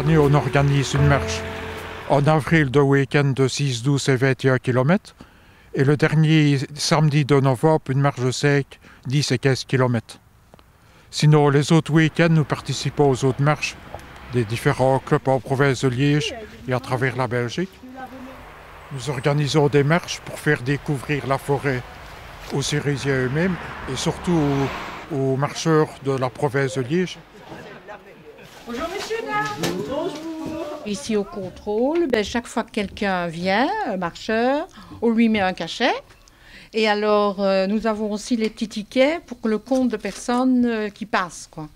année, on organise une marche. En avril, deux week-ends de 6, 12 et 21 km. Et le dernier samedi de novembre, une marche de 5, 10 et 15 km. Sinon, les autres week-ends, nous participons aux autres marches des différents clubs en province de Liège et à travers la Belgique. Nous organisons des marches pour faire découvrir la forêt aux Cérésiens eux-mêmes et surtout aux marcheurs de la province de Liège. Bonjour messieurs, dames. Bonjour. Ici au contrôle, chaque fois que quelqu'un vient, un marcheur, on lui met un cachet. Et alors, nous avons aussi les petits tickets pour le compte de personnes qui passent, quoi.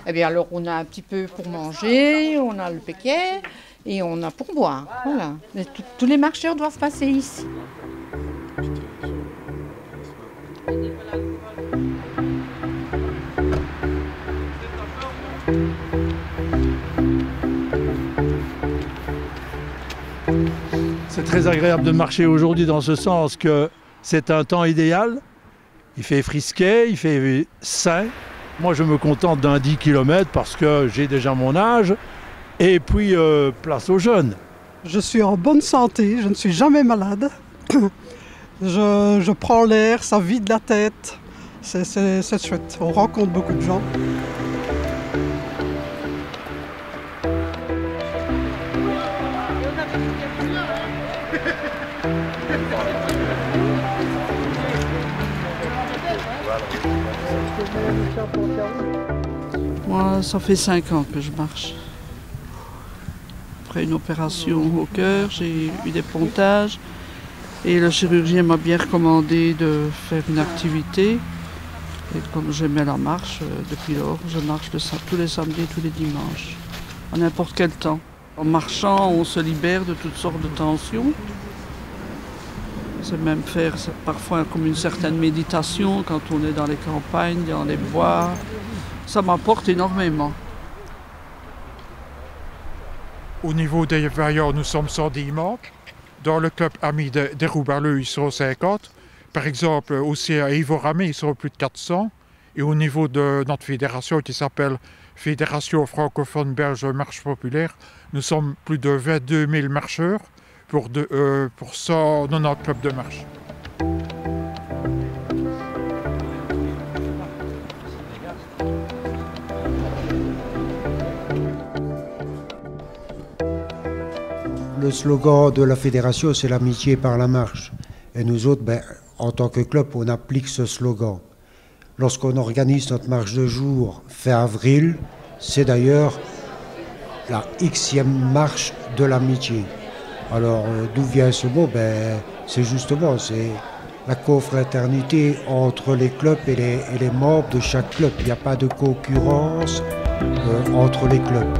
Eh bien, alors, on a un petit peu pour manger, on a le paquet et on a pour boire. Voilà. Tous les marcheurs doivent passer ici. C'est très agréable de marcher aujourd'hui dans ce sens que c'est un temps idéal. Il fait frisquet, il fait sain. Moi, je me contente d'un 10 km parce que j'ai déjà mon âge. Et puis, place aux jeunes. Je suis en bonne santé, je ne suis jamais malade. Je prends l'air, ça vide la tête. C'est chouette, on rencontre beaucoup de gens. Moi, ça fait 5 ans que je marche. Après une opération au cœur, j'ai eu des pontages et le chirurgien m'a bien recommandé de faire une activité. Et comme j'aimais la marche, depuis lors, je marche tous les samedis et tous les dimanches, à n'importe quel temps. En marchant, on se libère de toutes sortes de tensions. C'est même faire parfois comme une certaine méditation quand on est dans les campagnes, dans les bois. Ça m'apporte énormément. Au niveau des vaillants, nous sommes 110 membres. Dans le club Amis des Roubaleux, ils sont 50. Par exemple, aussi à Ivoramé, ils sont plus de 400. Et au niveau de notre fédération qui s'appelle Fédération francophone belge marche populaire, nous sommes plus de 22 000 marcheurs pour 190 clubs de marche. Le slogan de la fédération, c'est l'amitié par la marche. Et nous autres, en tant que club, on applique ce slogan. Lorsqu'on organise notre marche de jour fin avril, c'est d'ailleurs la Xème marche de l'amitié. Alors, d'où vient ce mot? C'est justement la confraternité entre les clubs et les membres de chaque club. Il n'y a pas de concurrence entre les clubs.